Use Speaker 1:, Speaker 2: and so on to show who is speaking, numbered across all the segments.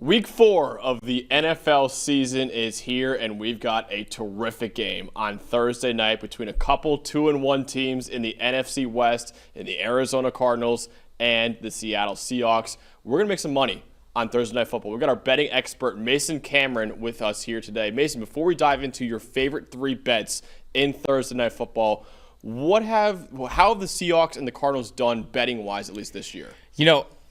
Speaker 1: Week 4 of the NFL season is here, and we've got a terrific game on Thursday night between a couple 2-1 teams in the NFC West, in the Arizona Cardinals and the Seattle Seahawks. We're going to make some money on Thursday Night Football. We've got our betting expert, Mason Cameron, with us here today. Mason, before we dive into your favorite 3 bets in Thursday Night Football, how have the Seahawks and the Cardinals done betting-wise, at least this year?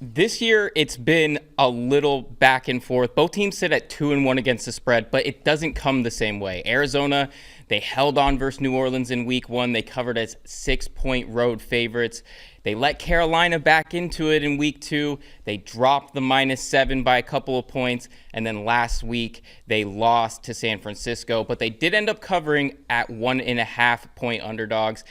Speaker 2: This year, it's been a little back and forth. Both teams sit at 2-1 against the spread, but it doesn't come the same way. Arizona, they held on versus New Orleans in week 1. They covered as 6-point road favorites. They let Carolina back into it in week 2. They dropped the -7 by a couple of points. And then last week, they lost to San Francisco, but they did end up covering at 1.5-point underdogs.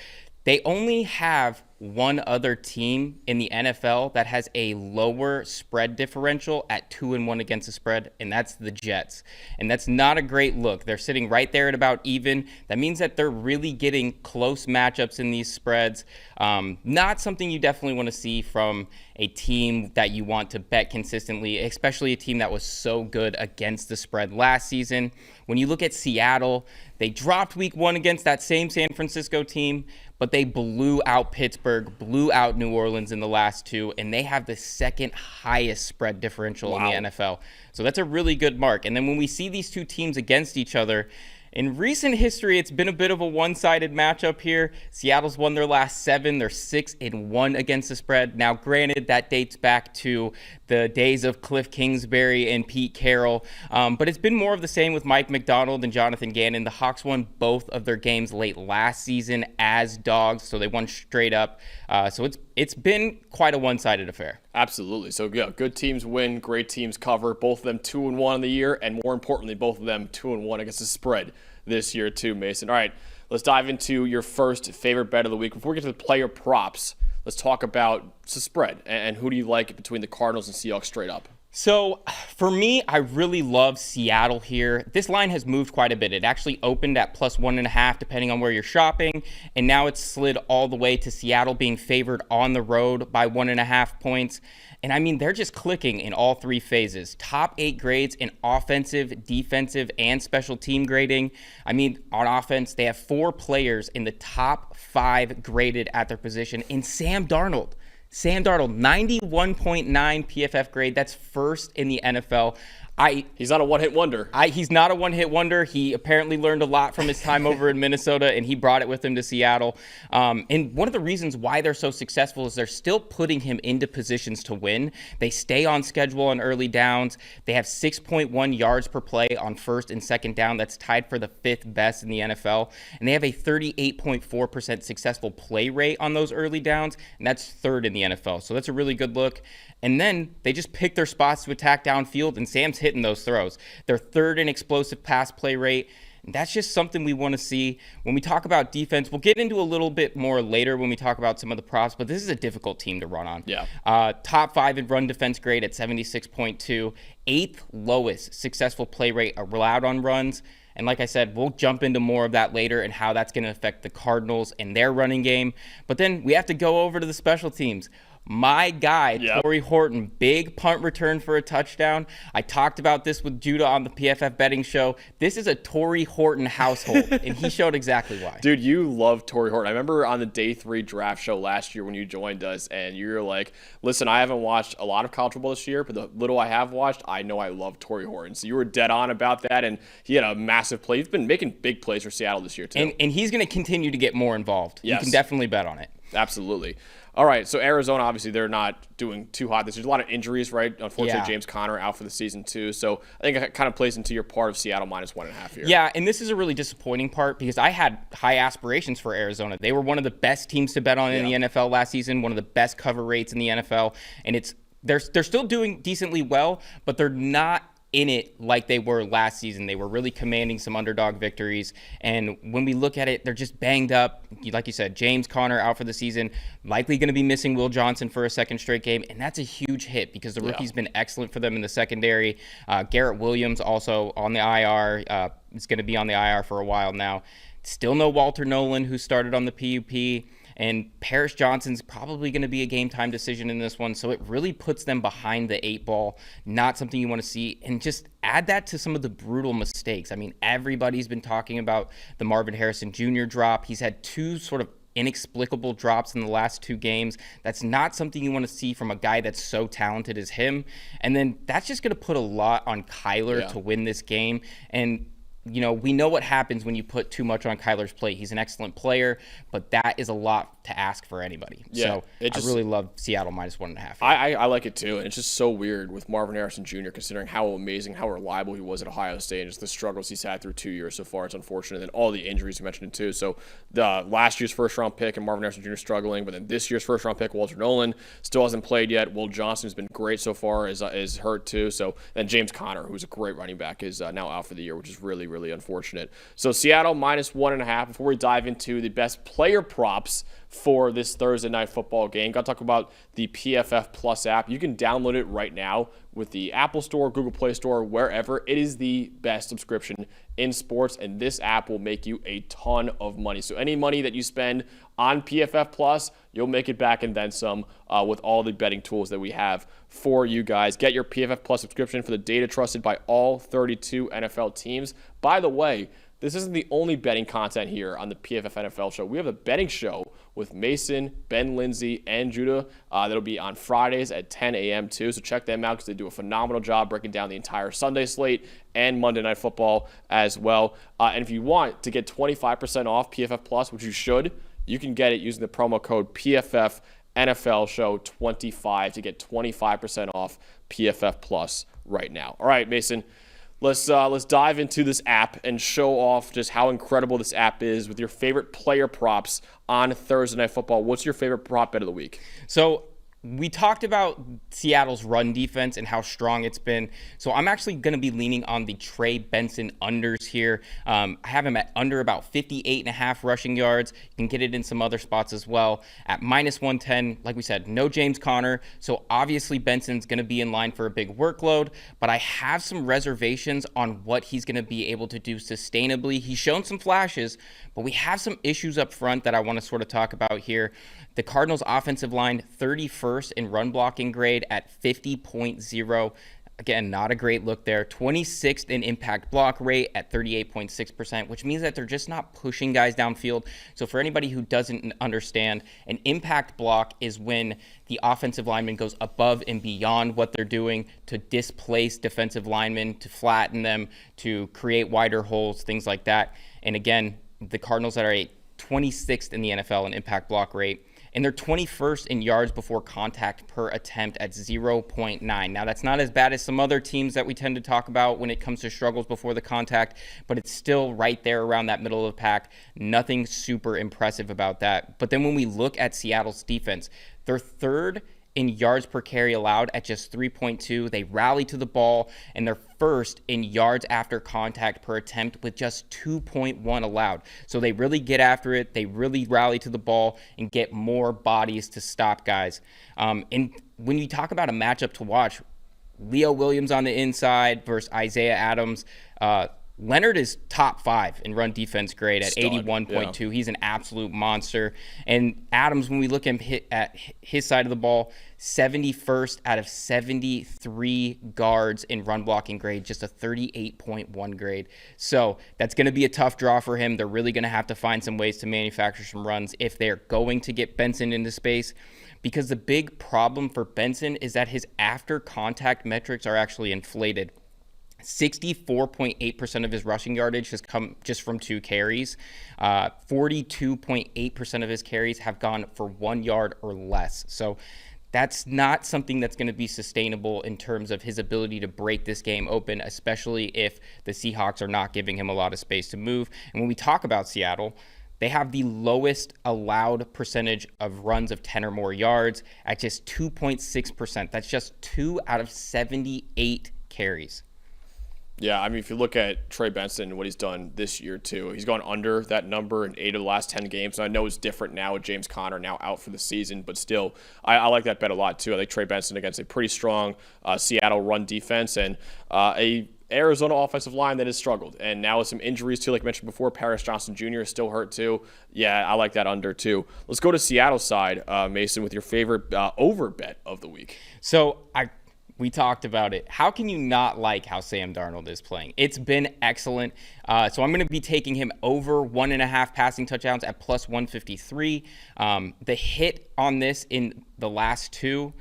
Speaker 2: They only have one other team in the NFL that has a lower spread differential at 2-1 against the spread, and that's the Jets. And that's not a great look. They're sitting right there at about even. That means that they're really getting close matchups in these spreads. Not something you definitely want to see from a team that you want to bet consistently, especially a team that was so good against the spread last season. When you look at Seattle, they dropped week 1 against that same San Francisco team, but they blew out Pittsburgh, blew out New Orleans in the last 2, and they have the second highest spread differential in the NFL. So that's a really good mark. And then when we see these two teams against each other, in recent history, it's been a bit of a one-sided matchup here. Seattle's won their last 7. They're 6-1 against the spread. Now, granted, that dates back to the days of Cliff Kingsbury and Pete Carroll. But it's been more of the same with Mike McDonald and Jonathan Gannon. The Hawks won both of their games late last season as dogs, so they won straight up. So it's been quite a one-sided affair.
Speaker 1: Absolutely. So, yeah, good teams win, great teams cover. Both of them 2-1 in the year, and more importantly, both of them 2-1 against the spread this year too, Mason. All right, let's dive into your first favorite bet of the week. Before we get to the player props, let's talk about the spread and who do you like between the Cardinals and Seahawks straight up?
Speaker 2: So for me, I really love Seattle here. This line has moved quite a bit. It actually opened at +1.5 depending on where you're shopping, and now it's slid all the way to Seattle being favored on the road by 1.5 points. And I mean, they're just clicking in all 3 phases. Top 8 grades in offensive, defensive, and special team grading. I mean, on offense, they have 4 players in the top 5 graded at their position. And Sam Darnold, 91.9 PFF grade. That's first in the NFL.
Speaker 1: He's not a one-hit wonder.
Speaker 2: He's not a one-hit wonder. He apparently learned a lot from his time over in Minnesota, and he brought it with him to Seattle. And one of the reasons why they're so successful is they're still putting him into positions to win. They stay on schedule on early downs. They have 6.1 yards per play on first and second down. That's tied for the 5th best in the NFL. And they have a 38.4% successful play rate on those early downs, and that's 3rd in the NFL. So that's a really good look. And then they just pick their spots to attack downfield, and Sam's hitting those throws. They're 3rd in explosive pass play rate. And that's just something we want to see. When we talk about defense, we'll get into a little bit more later when we talk about some of the props, but this is a difficult team to run on.
Speaker 1: Yeah.
Speaker 2: Top 5 in run defense grade at 76.2. 8th lowest successful play rate allowed on runs. And like I said, we'll jump into more of that later and how that's going to affect the Cardinals and their running game. But then we have to go over to the special teams. My guy, Torrey Horton, big punt return for a touchdown. I talked about this with Judah on the PFF betting show. This is a Torrey Horton household, and he showed exactly why.
Speaker 1: Dude, you love Torrey Horton. I remember on the Day 3 draft show last year when you joined us, and you were like, listen, I haven't watched a lot of college football this year, but the little I have watched, I know I love Torrey Horton. So you were dead on about that, and he had a massive play. He's been making big plays for Seattle this year, too.
Speaker 2: And he's going to continue to get more involved.
Speaker 1: Yes.
Speaker 2: You can definitely bet on it.
Speaker 1: Absolutely. All right, so Arizona, obviously, they're not doing too hot. There's a lot of injuries, right? Unfortunately, James Conner out for the season, too. So I think it kind of plays into your part of Seattle -1.5 here.
Speaker 2: Yeah, and this is a really disappointing part because I had high aspirations for Arizona. They were one of the best teams to bet on in the NFL last season, one of the best cover rates in the NFL. And they're still doing decently well, but they're not in it like they were last season. They were really commanding some underdog victories. And when we look at it, they're just banged up. Like you said, James Conner out for the season, likely going to be missing Will Johnson for a 2nd straight game. And that's a huge hit because the rookie's been excellent for them in the secondary. Garrett Williams also on the IR. Is going to be on the IR for a while now. Still no Walter Nolan, who started on the PUP. And Paris Johnson's probably going to be a game time decision in this one. So it really puts them behind the 8 ball. Not something you want to see. And just add that to some of the brutal mistakes. I mean, everybody's been talking about the Marvin Harrison Jr. drop. He's had 2 sort of inexplicable drops in the last 2 games. That's not something you want to see from a guy that's so talented as him. And then that's just going to put a lot on Kyler to win this game. And we know what happens when you put too much on Kyler's plate. He's an excellent player, but that is a lot to ask for anybody.
Speaker 1: Yeah,
Speaker 2: so I really love Seattle -1.5.
Speaker 1: I like it too, and it's just so weird with Marvin Harrison Jr. considering how amazing, how reliable he was at Ohio State, and just the struggles he's had through 2 years so far. It's unfortunate, and all the injuries you mentioned too. So the last year's first-round pick and Marvin Harrison Jr. struggling, but then this year's first-round pick, Walter Nolan, still hasn't played yet. Will Johnson's been great so far, is hurt too. So then James Conner, who's a great running back, is now out for the year, which is really, really unfortunate. So Seattle -1.5. Before we dive into the best player props for this Thursday night football game, got to talk about the PFF Plus app. You can download it right now with the Apple Store, Google Play Store, wherever. It is the best subscription in sports, and this app will make you a ton of money. So any money that you spend on PFF Plus, you'll make it back and then some with all the betting tools that we have for you guys. Get your PFF Plus subscription for the data trusted by all 32 NFL teams. By the way, this isn't the only betting content here on the PFF NFL show. We have a betting show with Mason, Ben Lindsay, and Judah. That'll be on Fridays at 10 a.m. too. So check them out because they do a phenomenal job breaking down the entire Sunday slate and Monday Night Football as well. And if you want to get 25% off PFF Plus, which you should, you can get it using the promo code PFF NFL Show 25 to get 25% off PFF Plus right now. All right, Mason. Let's dive into this app and show off just how incredible this app is with your favorite player props on Thursday Night Football. What's your favorite prop bet of the week?
Speaker 2: So we talked about Seattle's run defense and how strong it's been. So I'm actually going to be leaning on the Trey Benson unders here. I have him at under about 58.5 rushing yards. You can get it in some other spots as well. At -110, like we said, no James Conner. So obviously Benson's going to be in line for a big workload, but I have some reservations on what he's going to be able to do sustainably. He's shown some flashes, but we have some issues up front that I want to sort of talk about here. The Cardinals offensive line, 31st in run blocking grade at 50.0. Again, not a great look there. 26th in impact block rate at 38.6%, which means that they're just not pushing guys downfield. So for anybody who doesn't understand, an impact block is when the offensive lineman goes above and beyond what they're doing to displace defensive linemen, to flatten them, to create wider holes, things like that. And again, the Cardinals are a 26th in the NFL in impact block rate. And they're 21st in yards before contact per attempt at 0.9. Now, that's not as bad as some other teams that we tend to talk about when it comes to struggles before the contact, but it's still right there around that middle of the pack. Nothing super impressive about that. But then when we look at Seattle's defense, they're third in yards per carry allowed at just 3.2. They rally to the ball, and they're first in yards after contact per attempt with just 2.1 allowed. So they really get after it. They really rally to the ball and get more bodies to stop guys. And when you talk about a matchup to watch, Leo Williams on the inside versus Isaiah Adams, Leonard is top 5 in run defense grade at 81.2. Yeah. He's an absolute monster. And Adams, when we look at his side of the ball, 71st out of 73 guards in run blocking grade, just a 38.1 grade. So that's going to be a tough draw for him. They're really going to have to find some ways to manufacture some runs if they're going to get Benson into space. Because the big problem for Benson is that his after contact metrics are actually inflated. 64.8% of his rushing yardage has come just from 2 carries. 42.8% of his carries have gone for 1 yard or less. So that's not something that's going to be sustainable in terms of his ability to break this game open, especially if the Seahawks are not giving him a lot of space to move. And when we talk about Seattle, they have the lowest allowed percentage of runs of 10 or more yards at just 2.6%. That's just 2 out of 78 carries.
Speaker 1: Yeah, I mean, if you look at Trey Benson and what he's done this year, too, he's gone under that number in 8 of the last 10 games. And I know it's different now with James Conner now out for the season, but still, I like that bet a lot, too. I think Trey Benson against a pretty strong Seattle run defense and a Arizona offensive line that has struggled. And now with some injuries too, like I mentioned before, Paris Johnson Jr. is still hurt too. Yeah, I like that under too. Let's go to Seattle side, Mason, with your favorite over bet of the week.
Speaker 2: So we talked about it. How can you not like how Sam Darnold is playing? It's been excellent. So I'm going to be taking him over 1.5 passing touchdowns at plus 153. The hit on this in the last two,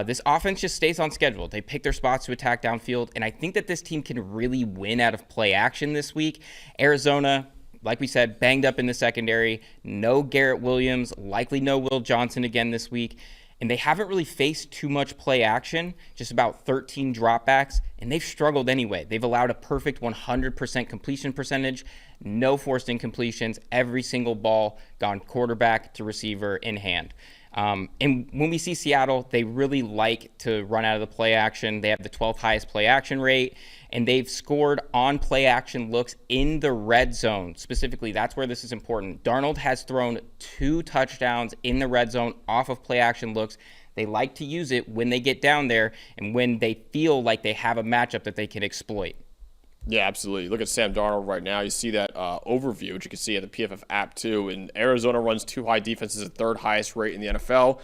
Speaker 2: this offense just stays on schedule. They pick their spots to attack downfield, and I think that this team can really win out of play action this week. Arizona, like we said, banged up in the secondary. No Garrett Williams, likely no Will Johnson again this week. And they haven't really faced too much play action, just about 13 dropbacks, and they've struggled anyway. They've allowed a perfect 100% completion percentage, no forced incompletions, every single ball gone quarterback to receiver in hand. And when we see Seattle, they really like to run out of the play action. They have the 12th highest play action rate, and they've scored on play action looks in the red zone. Specifically, that's where this is important. Darnold has thrown 2 touchdowns in the red zone off of play action looks. They like to use it when they get down there and when they feel like they have a matchup that they can exploit.
Speaker 1: Yeah, absolutely. Look at Sam Darnold right now. You see that overview, which you can see at the PFF app too. And Arizona runs 2 high defenses at 3rd highest rate in the NFL.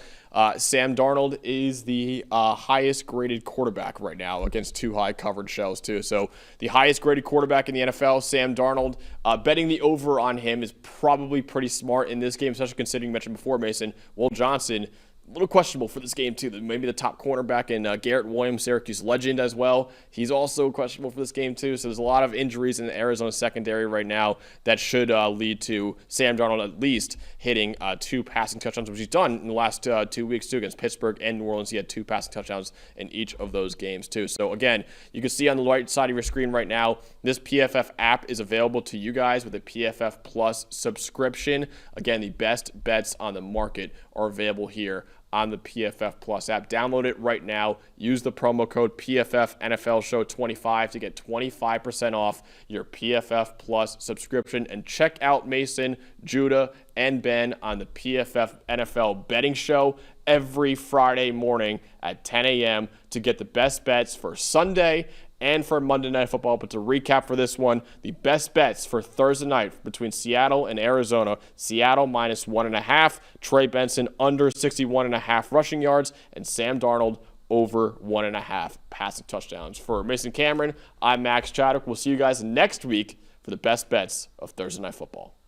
Speaker 1: Sam Darnold is the highest graded quarterback right now against 2 high coverage shells too. So the highest graded quarterback in the NFL, Sam Darnold. Betting the over on him is probably pretty smart in this game, especially considering you mentioned before, Mason, Will Johnson, a little questionable for this game, too. Maybe the top cornerback in Garrett Williams, Syracuse legend as well. He's also questionable for this game, too. So there's a lot of injuries in the Arizona secondary right now that should lead to Sam Darnold at least hitting 2 passing touchdowns, which he's done in the last 2 weeks, too, against Pittsburgh and New Orleans. He had 2 passing touchdowns in each of those games, too. So, again, you can see on the right side of your screen right now, this PFF app is available to you guys with a PFF Plus subscription. Again, the best bets on the market are available here on the PFF Plus app. Download it right now. Use the promo code PFF NFL Show 25 to get 25% off your PFF Plus subscription. And check out Mason, Judah, and Ben on the PFF NFL Betting Show every Friday morning at 10 a.m. to get the best bets for Sunday and for Monday Night Football. But to recap for this one, the best bets for Thursday night between Seattle and Arizona. Seattle minus 1.5, Trey Benson under 61.5 rushing yards, and Sam Darnold over 1.5 passing touchdowns. For Mason Cameron, I'm Max Chadwick. We'll see you guys next week for the best bets of Thursday Night Football.